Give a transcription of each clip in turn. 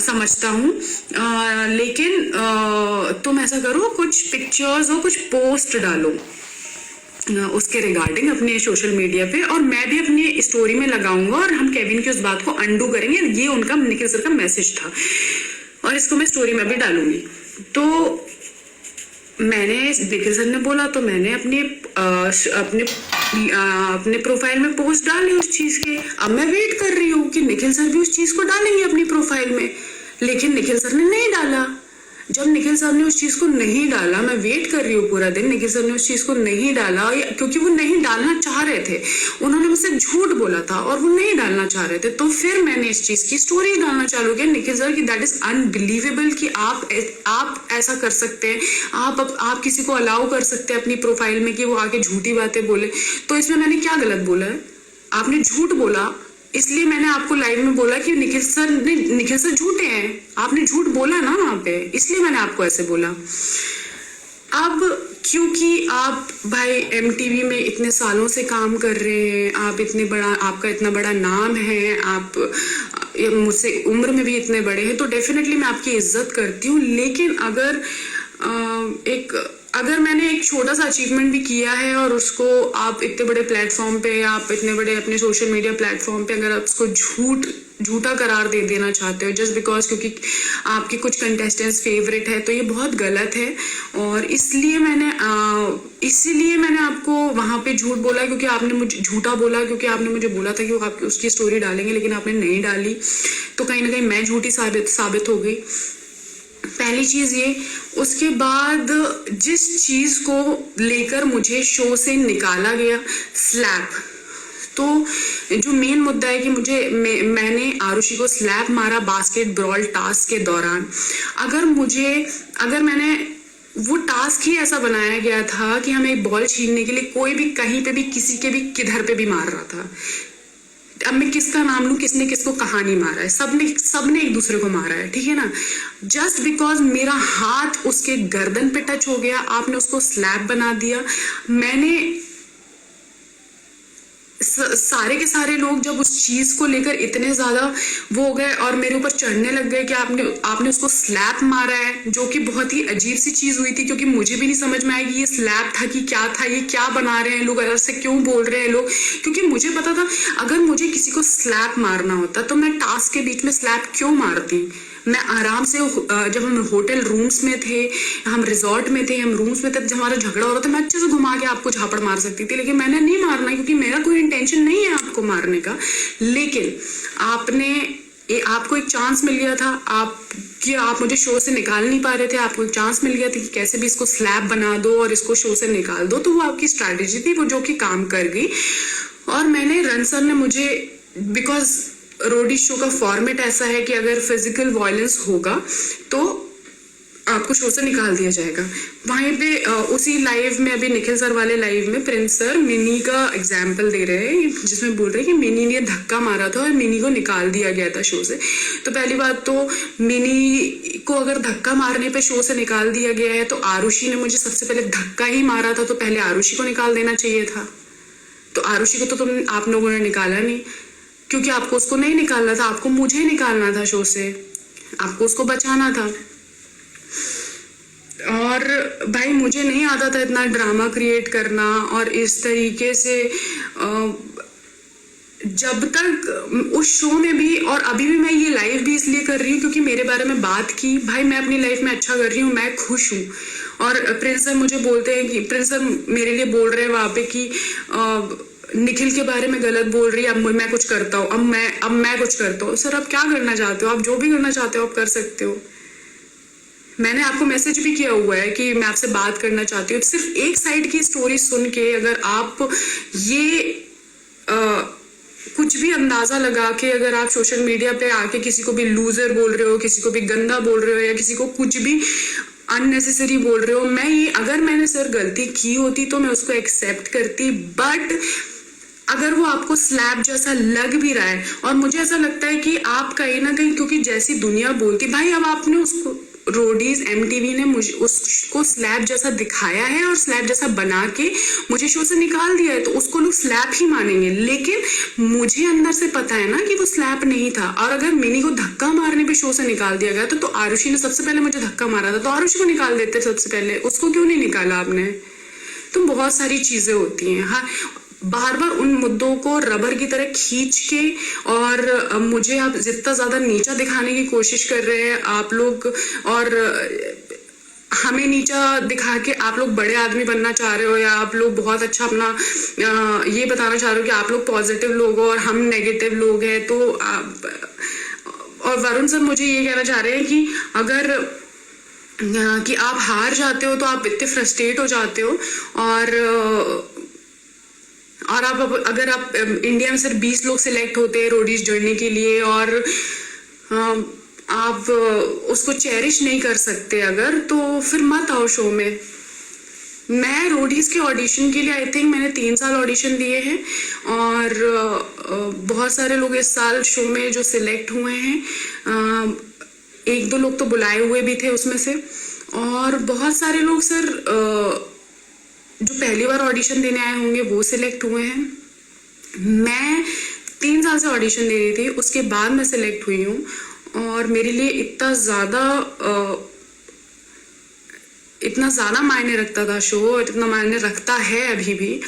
समझता हूँ, लेकिन तुम ऐसा करो, कुछ पिक्चर्स हो, कुछ पोस्ट डालो उसके रिगार्डिंग अपने सोशल मीडिया पे, और मैं भी अपनी स्टोरी में लगाऊंगा और हम केविन की उस बात को अंडू करेंगे। ये उनका, निखिल सर का मैसेज था और इसको मैं स्टोरी में भी डालूंगी। तो मैंने, निखिल सर ने बोला तो मैंने अपने प्रोफाइल में पोस्ट डाली उस चीज के। अब मैं वेट कर रही हूँ कि निखिल सर भी उस चीज को डालेंगे अपनी प्रोफाइल में, लेकिन निखिल सर ने नहीं डाला। जब निखिल सर ने उस चीज को नहीं डाला, मैं वेट कर रही हूँ पूरा दिन, निखिल सर ने उस चीज को नहीं डाला क्योंकि वो नहीं डालना चाह रहे थे। उन्होंने मुझसे झूठ बोला था और वो नहीं डालना चाह रहे थे। तो फिर मैंने इस चीज की स्टोरी डालना चालू किया निखिल सर की, दैट इज अनबिलीवेबल कि आप ऐसा कर सकते हैं, आप किसी को अलाउ कर सकते हैं अपनी प्रोफाइल में कि वो आके झूठी बातें बोले। तो इसमें मैंने क्या गलत बोला है? आपने झूठ बोला, इसलिए मैंने आपको लाइव में बोला कि निखिल सर झूठे हैं। आपने झूठ बोला ना वहां पे, इसलिए मैंने आपको ऐसे बोला। अब क्योंकि आप भाई एमटीवी में इतने सालों से काम कर रहे हैं, आपका इतना बड़ा नाम है, आप मुझसे उम्र में भी इतने बड़े हैं, तो डेफिनेटली मैं आपकी इज्जत करती हूँ। लेकिन अगर मैंने एक छोटा सा अचीवमेंट भी किया है और उसको आप इतने बड़े प्लेटफॉर्म पे, आप इतने बड़े अपने सोशल मीडिया प्लेटफॉर्म पे अगर आप उसको झूठा करार दे देना चाहते हो जस्ट बिकॉज क्योंकि आपके कुछ कंटेस्टेंट्स फेवरेट है, तो ये बहुत गलत है। और इसीलिए मैंने आपको वहां पे झूठ बोला, क्योंकि आपने मुझे झूठा बोला, क्योंकि आपने मुझे बोला था कि वो आपकी उसकी स्टोरी डालेंगे, लेकिन आपने नहीं डाली। तो कहीं ना कहीं मैं झूठी साबित हो गई, पहली चीज ये। उसके बाद जिस चीज को लेकर मुझे शो से निकाला गया, स्लैप, तो जो मेन मुद्दा है कि मैंने आरुषि को स्लैप मारा बास्केट ब्रॉल टास्क के दौरान। अगर मैंने वो टास्क ही ऐसा बनाया गया था कि हमें एक बॉल छीनने के लिए कोई भी कहीं पे भी किसी के भी किधर पे भी मार रहा था। अब मैं किसका नाम लूं, किसने किसको कहाँ नहीं मारा है? सबने एक दूसरे को मारा है, ठीक है ना। जस्ट बिकॉज मेरा हाथ उसके गर्दन पे टच हो गया, आपने उसको स्लैप बना दिया। मैंने सारे के सारे लोग जब उस चीज को लेकर इतने ज्यादा वो हो गए और मेरे ऊपर चढ़ने लग गए कि आपने उसको स्लैप मारा है, जो कि बहुत ही अजीब सी चीज हुई थी, क्योंकि मुझे भी नहीं समझ में आया कि ये स्लैप था कि क्या था, ये क्या बना रहे हैं लोग, ऐसे क्यों बोल रहे हैं लोग। क्योंकि मुझे पता था अगर मुझे किसी को स्लैप मारना होता तो मैं टास्क के बीच में स्लैप क्यों मारती। मैं आराम से, जब हम होटल रूम्स में थे, हम रिजॉर्ट में थे, हम रूम्स में थे, जब हमारा झगड़ा हो रहा था, मैं अच्छे से घुमा के आपको झापड़ मार सकती थी, लेकिन मैंने नहीं मारना क्योंकि मेरा कोई इंटेंशन नहीं है आपको मारने का। लेकिन आपको एक चांस मिल गया था, आप मुझे शो से निकाल नहीं पा रहे थे, आपको एक चांस मिल गया था कि कैसे भी इसको स्लैप बना दो और इसको शो से निकाल दो। तो वो आपकी स्ट्रैटेजी थी, वो जो कि काम कर गई। और मैंने, रन सर ने मुझे, बिकॉज रोडी शो का फॉर्मेट ऐसा है कि अगर फिजिकल वायलेंस होगा तो आपको शो से निकाल दिया जाएगा। वहीं पे उसी लाइव में, अभी निखिल सर वाले लाइव में, प्रिंस सर मिनी का एग्जाम्पल दे रहे हैं, जिसमें बोल रहे हैं कि मिनी ने धक्का मारा था और मिनी को निकाल दिया गया था शो से। तो पहली बात तो मिनी को अगर धक्का मारने पे शो से निकाल दिया गया है, तो आरुषि ने मुझे सबसे पहले धक्का ही मारा था, तो पहले आरुषि को निकाल देना चाहिए था। तो आरुषि को तो आप लोगों ने निकाला नहीं, क्योंकि आपको उसको नहीं निकालना था, आपको मुझे निकालना था शो से, आपको उसको बचाना था। और भाई मुझे नहीं आता था इतना ड्रामा क्रिएट करना और इस तरीके से। जब तक उस शो में भी, और अभी भी मैं ये लाइव भी इसलिए कर रही हूँ क्योंकि मेरे बारे में बात की, भाई मैं अपनी लाइफ में अच्छा कर रही हूँ, मैं खुश हूँ। और प्रिंस सर मुझे बोलते हैं कि, प्रिंस सर मेरे लिए बोल रहे हैं वहां पे कि निखिल के बारे में गलत बोल रही है, अब मैं कुछ करता हूँ, अब मैं कुछ करता हूँ। सर आप क्या करना चाहते हो? आप जो भी करना चाहते हो आप कर सकते हो। मैंने आपको मैसेज भी किया हुआ है कि मैं आपसे बात करना चाहती हूँ। सिर्फ एक साइड की स्टोरी सुन के अगर आप ये कुछ भी अंदाजा लगा के अगर आप सोशल मीडिया पे आके किसी को भी लूजर बोल रहे हो, किसी को भी गंदा बोल रहे हो, या किसी को कुछ भी अननेसेसरी बोल रहे हो, अगर मैंने सर गलती की होती तो मैं उसको एक्सेप्ट करती। बट अगर वो आपको स्लैप जैसा लग भी रहा है, और मुझे ऐसा लगता है कि आप कहीं ना कहीं, क्योंकि जैसी दुनिया बोलती, भाई अब आपने उसको रोडीज एमटीवी ने मुझे उसको स्लैब जैसा दिखाया है और स्लैब जैसा बना के मुझे शो से निकाल दिया है, तो उसको लोग स्लैब ही मानेंगे। लेकिन मुझे अंदर से पता है ना कि वो स्लैब नहीं था। और अगर मिनी को धक्का मारने पे शो से निकाल दिया गया तो आरुषि ने सबसे पहले मुझे धक्का मारा था, तो आरुषि को निकाल देते सबसे पहले, उसको क्यों नहीं निकाला आपने? तो बहुत सारी चीजें होती हैं। हाँ, बार बार उन मुद्दों को रबर की तरह खींच के और मुझे आप जितना ज्यादा नीचा दिखाने की कोशिश कर रहे हैं आप लोग, और हमें नीचा दिखा के आप लोग बड़े आदमी बनना चाह रहे हो, या आप लोग बहुत अच्छा अपना ये बताना चाह रहे हो कि आप लोग पॉजिटिव लोग हो और हम नेगेटिव लोग हैं। तो और वरुण सर मुझे ये कहना चाह रहे हैं कि अगर कि आप हार जाते हो तो आप इतने फ्रस्ट्रेट हो जाते हो, और आप अगर आप इंडिया में सिर्फ 20 लोग सिलेक्ट होते हैं रोडीज जोड़ने के लिए और आप उसको चेरिश नहीं कर सकते अगर, तो फिर मत आओ शो में। मैं रोडीज के ऑडिशन के लिए आई थिंक मैंने 3 साल ऑडिशन दिए हैं, और बहुत सारे लोग इस साल शो में जो सिलेक्ट हुए हैं, 1-2 लोग तो बुलाए हुए भी थे उसमें से, और बहुत सारे लोग सर जो पहली बार ऑडिशन देने आए होंगे वो सिलेक्ट हुए हैं। मैं 3 साल से ऑडिशन दे रही थी, उसके बाद मैं सिलेक्ट हुई हूँ, और मेरे लिए इतना ज़्यादा मायने रखता था शो, इतना मायने रखता है अभी भी।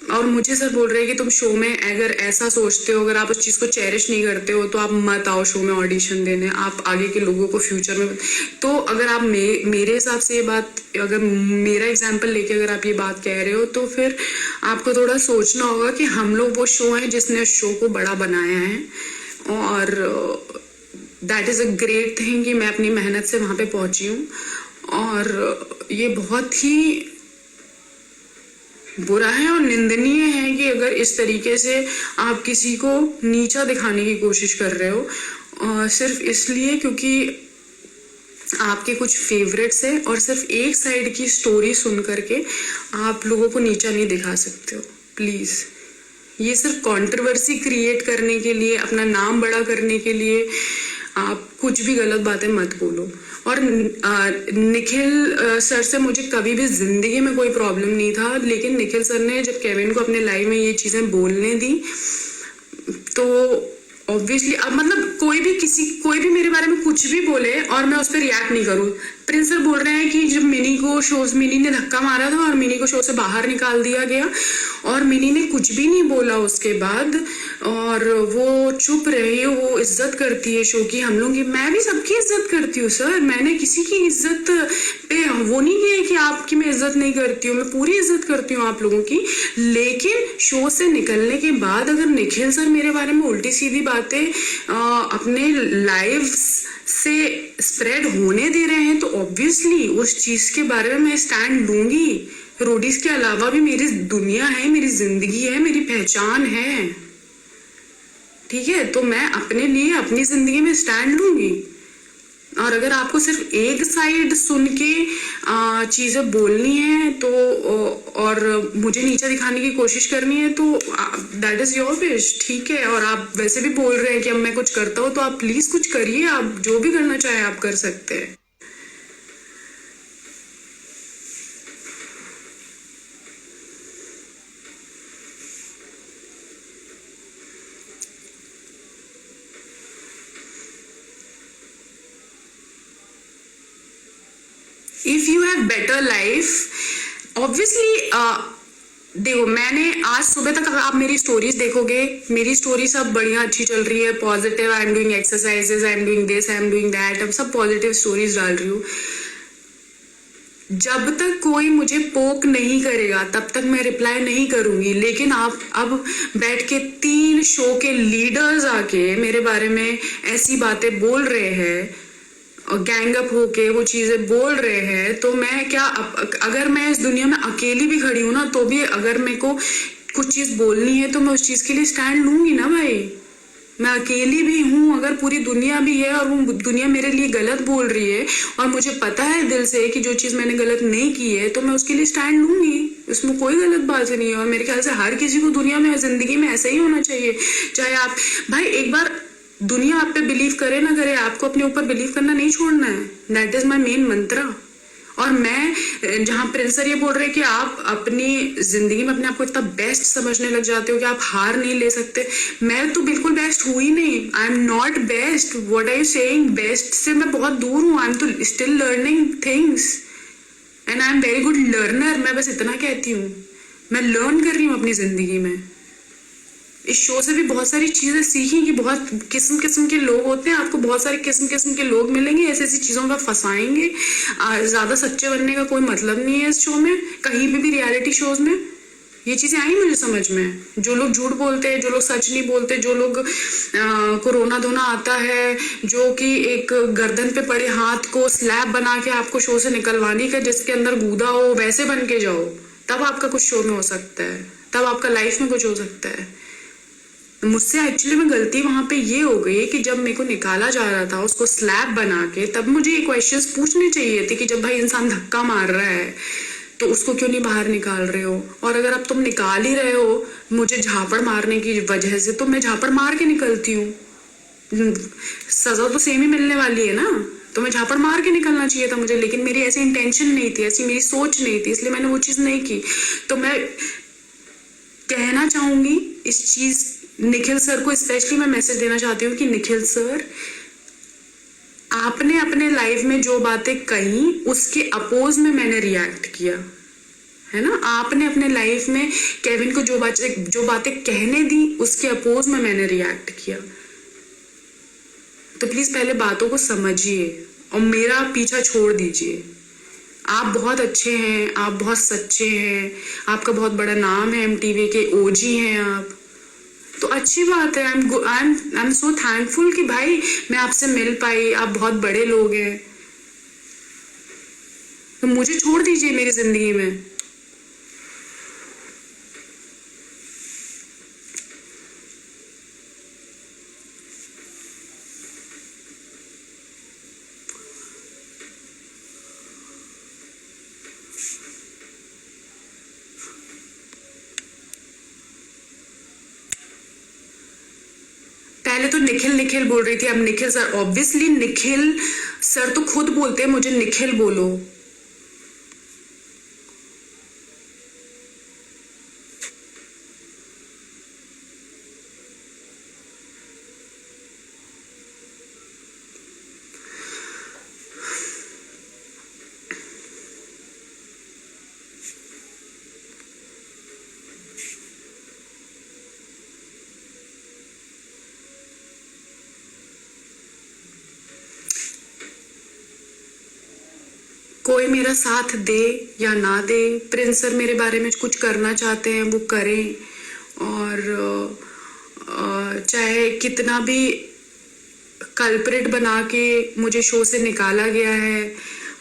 और मुझे सर बोल रहे हैं कि तुम शो में अगर ऐसा सोचते हो, अगर आप उस चीज़ को चेरिश नहीं करते हो तो आप मत आओ शो में ऑडिशन देने, आप आगे के लोगों को फ्यूचर में। तो अगर आप मेरे हिसाब से ये बात, अगर मेरा एग्जाम्पल लेके अगर आप ये बात कह रहे हो, तो फिर आपको थोड़ा सोचना होगा कि हम लोग वो शो है जिसने उस शो को बड़ा बनाया है, और that is a great thing कि मैं अपनी मेहनत से वहाँ पे पहुँची हूँ। और ये बहुत ही बुरा है और निंदनीय है कि अगर इस तरीके से आप किसी को नीचा दिखाने की कोशिश कर रहे हो सिर्फ इसलिए क्योंकि आपके कुछ फेवरेट्स है, और सिर्फ एक साइड की स्टोरी सुन करके आप लोगों को नीचा नहीं दिखा सकते हो। प्लीज़, ये सिर्फ कंट्रोवर्सी क्रिएट करने के लिए, अपना नाम बड़ा करने के लिए आप कुछ भी गलत बातें मत बोलो। और निखिल सर से मुझे कभी भी जिंदगी में कोई प्रॉब्लम नहीं था, लेकिन निखिल सर ने जब केविन को अपने लाइव में ये चीज़ें बोलने दी तो ऑब्वियसली अब मतलब कोई भी मेरे बारे में कुछ भी बोले और मैं उस पर रिएक्ट नहीं करूँ। प्रिंस सर बोल रहे हैं कि जब मिनी ने धक्का मारा था और मिनी को शो से बाहर निकाल दिया गया और मिनी ने कुछ भी नहीं बोला उसके बाद, और वो चुप रही, वो इज्जत करती है शो की, हम लोग की। मैं भी सबकी इज्जत करती हूँ सर, मैंने किसी की इज्जत पे वो नहीं किया कि आपकी मैं इज्जत नहीं करती हूँ, मैं पूरी इज्जत करती हूँ आप लोगों की। लेकिन शो से निकलने के बाद अगर निखिल सर मेरे बारे में उल्टी सीधी बातें अपने लाइव से स्प्रेड होने दे रहे हैं तो ऑब्वियसली उस चीज के बारे में मैं स्टैंड लूंगी। रोडीज के अलावा भी मेरी दुनिया है, मेरी जिंदगी है, मेरी पहचान है, ठीक है? तो मैं अपने लिए अपनी जिंदगी में स्टैंड लूंगी। और अगर आपको सिर्फ एक साइड सुन के चीजें बोलनी है तो और मुझे नीचे दिखाने की कोशिश करनी है तो दैट इज योर विश, ठीक है? और आप वैसे भी बोल रहे हैं कि अब मैं कुछ करता हूँ, तो आप प्लीज कुछ करिए, आप जो भी करना चाहे आप कर सकते हैं। If you have better life obviously, देखो मैंने आज सुबह तक आप मेरी स्टोरीज देखोगे, मेरी स्टोरी सब बढ़िया अच्छी चल रही है, positive, I am doing exercises, I am doing this, I am doing that, अब सब पॉजिटिव स्टोरीज डाल रही हूँ। जब तक कोई मुझे पोक नहीं करेगा तब तक मैं रिप्लाई नहीं करूंगी। लेकिन आप अब बैठ के 3 शो के लीडर्स आके मेरे बारे में ऐसी बातें बोल रहे हैं और गैंग अप होके वो चीजें बोल रहे हैं, तो मैं क्या, अगर मैं इस दुनिया में अकेली भी खड़ी हूँ ना तो भी अगर मेरे को कुछ चीज बोलनी है तो मैं उस चीज के लिए स्टैंड लूंगी ना भाई। मैं अकेली भी हूँ, अगर पूरी दुनिया भी है और वो दुनिया मेरे लिए गलत बोल रही है और मुझे पता है दिल से कि जो चीज मैंने गलत नहीं की है तो मैं उसके लिए स्टैंड लूंगी, उसमें कोई गलत बात नहीं है। और मेरे ख्याल से हर किसी को दुनिया में जिंदगी में ऐसा ही होना चाहिए। चाहे आप भाई एक बार दुनिया आप पे बिलीव करे ना करे, आपको अपने ऊपर बिलीव करना नहीं छोड़ना है। दैट इज माई मेन मंत्रा। और मैं जहां प्रिंस सर ये बोल रहे हैं कि आप अपनी जिंदगी में अपने आप को इतना बेस्ट समझने लग जाते हो कि आप हार नहीं ले सकते, मैं तो बिल्कुल बेस्ट हुई नहीं। I am not best. What are you saying? Best से मैं बहुत दूर हूँ। आई एम तो still learning things and I am very good learner. मैं बस इतना कहती हूँ, मैं लर्न कर रही हूँ अपनी जिंदगी में। इस शो से भी बहुत सारी चीजें सीखी कि बहुत किस्म किस्म के लोग होते हैं, आपको बहुत सारे किस्म किस्म के लोग मिलेंगे, ऐसी ऐसी चीजों का फंसाएंगे। ज्यादा सच्चे बनने का कोई मतलब नहीं है इस शो में, कहीं भी रियलिटी शोज में। ये चीजें आई मुझे समझ में। जो लोग झूठ बोलते हैं, जो लोग सच नहीं बोलते, जो लोग कोरोना धोना आता है, जो कि एक गर्दन पे पड़े हाथ को स्लैब बना के आपको शो से निकलवाने का, जिसके अंदर गूदा हो, वैसे बन के जाओ, तब आपका कुछ शो में हो सकता है, तब आपका लाइफ में कुछ हो सकता है। मुझसे एक्चुअली में गलती वहां पे ये हो गई कि जब मेरे को निकाला जा रहा था उसको स्लैब बना के, तब मुझे ये क्वेश्चंस पूछने चाहिए थे कि जब भाई इंसान धक्का मार रहा है तो उसको क्यों नहीं बाहर निकाल रहे हो? और अगर अब तुम निकाल ही रहे हो मुझे झापड़ मारने की वजह से, तो मैं झापड़ मार के निकलती हूँ। सजा तो सेम ही मिलने वाली है ना, तो मैं झापड़ मार के निकलना चाहिए था मुझे, लेकिन मेरी ऐसी इंटेंशन नहीं थी, ऐसी मेरी सोच नहीं थी, इसलिए मैंने वो चीज नहीं की। तो मैं कहना चाहूंगी इस चीज, निखिल सर को स्पेशली मैं मैसेज देना चाहती हूँ कि निखिल सर, आपने अपने लाइफ में जो बातें कही उसके अपोज में मैंने रिएक्ट किया है ना। आपने अपने लाइफ में केविन को जो बातें कहने दी उसके अपोज में मैंने रिएक्ट किया। तो प्लीज पहले बातों को समझिए और मेरा पीछा छोड़ दीजिए। आप बहुत अच्छे हैं, आप बहुत सच्चे हैं, आपका बहुत बड़ा नाम है, एमटीवी के ओजी हैं आप, तो अच्छी बात है। आई एम सो थैंकफुल कि भाई मैं आपसे मिल पाई, आप बहुत बड़े लोग हैं, तो मुझे छोड़ दीजिए मेरी जिंदगी में। पहले तो निखिल निखिल बोल रही थी, अब Nikhil sir. Obviously Nikhil sir तो खुद बोलते हैं मुझे निखिल बोलो। कोई मेरा साथ दे या ना दे, प्रिंस सर मेरे बारे में कुछ करना चाहते हैं वो करें, और चाहे कितना भी कल्प्रिट बना के मुझे शो से निकाला गया है,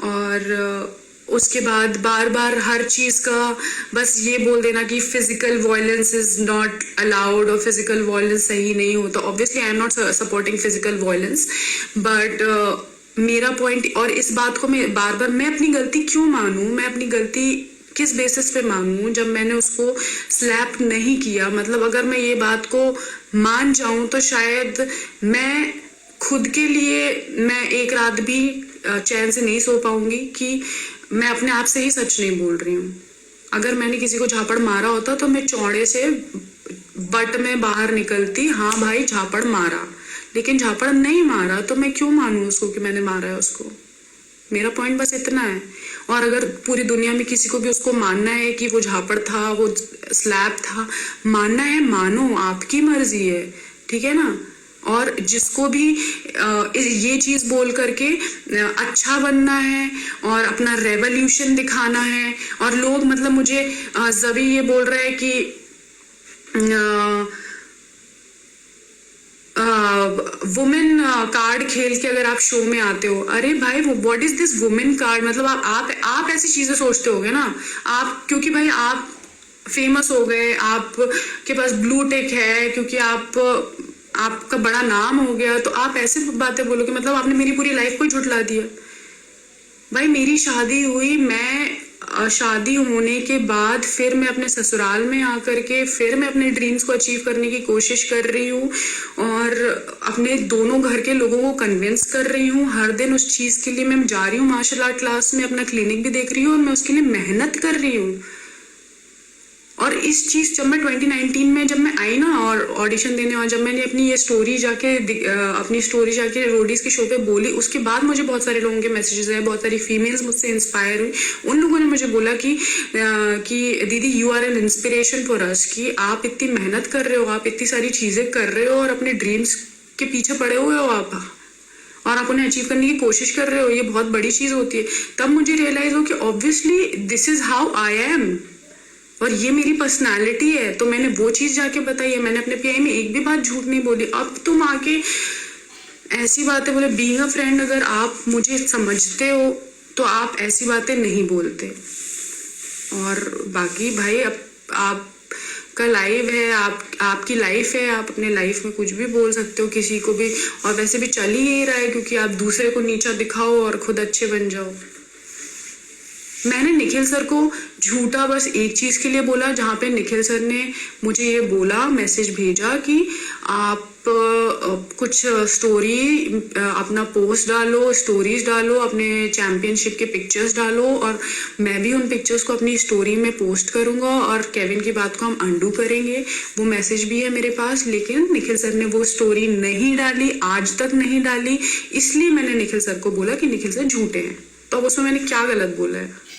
और उसके बाद बार बार हर चीज का बस ये बोल देना कि physical violence is not allowed और फिजिकल वायलेंस सही नहीं होता। Obviously I am not supporting physical violence, but मेरा पॉइंट, और इस बात को मैं बार बार, मैं अपनी गलती क्यों मानूं, मैं अपनी गलती किस बेसिस पे मानूं जब मैंने उसको स्लैप नहीं किया। मतलब अगर मैं ये बात को मान जाऊं तो शायद मैं खुद के लिए मैं एक रात भी चैन से नहीं सो पाऊंगी कि मैं अपने आप से ही सच नहीं बोल रही हूँ। अगर मैंने किसी को झापड़ मारा होता तो मैं चौड़े से बट में बाहर निकलती, हाँ भाई झापड़ मारा, लेकिन झापड़ नहीं मारा तो मैं क्यों मानूं उसको कि मैंने मारा है उसको। मेरा पॉइंट बस इतना है। और अगर पूरी दुनिया में किसी को भी उसको मानना है कि वो झापड़ था, वो स्लैब था, मानना है मानो, आपकी मर्जी है, ठीक है ना। और जिसको भी ये चीज बोल करके अच्छा बनना है और अपना रेवोल्यूशन दिखाना है, और लोग मतलब मुझे जभी ये बोल रहे हैं कि वुमेन कार्ड खेल के अगर आप शो में आते हो, अरे भाई what is this women card, मतलब आप ऐसी चीजें सोचते होगे ना आप, क्योंकि भाई आप फेमस हो गए, आपके पास ब्लू टिक है, क्योंकि आपका बड़ा नाम हो गया, तो आप ऐसे बातें बोलोगे, मतलब आपने मेरी पूरी लाइफ को ही झुठला दिया। भाई मेरी शादी हुई, मैं शादी होने के बाद फिर मैं अपने ससुराल में आकर के फिर मैं अपने ड्रीम्स को अचीव करने की कोशिश कर रही हूँ और अपने दोनों घर के लोगों को कन्विंस कर रही हूँ। हर दिन उस चीज़ के लिए मैं जा रही हूँ मार्शल आर्ट क्लास में, अपना क्लिनिक भी देख रही हूँ और मैं उसके लिए मेहनत कर रही हूँ। और इस चीज़ जब मैं 2019 में जब मैं आई ना और ऑडिशन देने, और जब मैंने अपनी ये स्टोरी जाके रोडीज के शो पे बोली, उसके बाद मुझे बहुत सारे लोगों के मैसेजेस आए, बहुत सारी फीमेल्स मुझसे इंस्पायर हुई। उन लोगों ने मुझे बोला कि दीदी you are an inspiration for us, कि आप इतनी मेहनत कर रहे हो, आप इतनी सारी चीज़ें कर रहे हो और अपने ड्रीम्स के पीछे पड़े हुए हो आप, और आप उन्हें अचीव करने की कोशिश कर रहे हो, ये बहुत बड़ी चीज़ होती है। तब मुझे रियलाइज हो कि obviously this is how I am और ये मेरी पर्सनालिटी है। तो मैंने वो चीज़ जाके बताई है, मैंने अपने पीआई में एक भी बात झूठ नहीं बोली। अब तुम आके ऐसी बातें बोले, बीइंग अ फ्रेंड, अगर आप मुझे समझते हो तो आप ऐसी बातें नहीं बोलते। और बाकी भाई अब आपका लाइव है, आपकी लाइफ है, आप अपने लाइफ में कुछ भी बोल सकते हो किसी को भी, और वैसे भी चल ही यही रहा है क्योंकि आप दूसरे को नीचा दिखाओ और खुद अच्छे बन जाओ। मैंने निखिल सर को झूठा बस एक चीज़ के लिए बोला, जहाँ पे निखिल सर ने मुझे ये बोला, मैसेज भेजा कि आप कुछ स्टोरी अपना पोस्ट डालो, स्टोरीज डालो, अपने चैम्पियनशिप के पिक्चर्स डालो और मैं भी उन पिक्चर्स को अपनी स्टोरी में पोस्ट करूँगा और केविन की बात को हम अंडू करेंगे। वो मैसेज भी है मेरे पास, लेकिन निखिल सर ने वो स्टोरी नहीं डाली, आज तक नहीं डाली। इसलिए मैंने निखिल सर को बोला कि निखिल सर झूठे हैं। तो अब उसमें मैंने क्या गलत बोला है?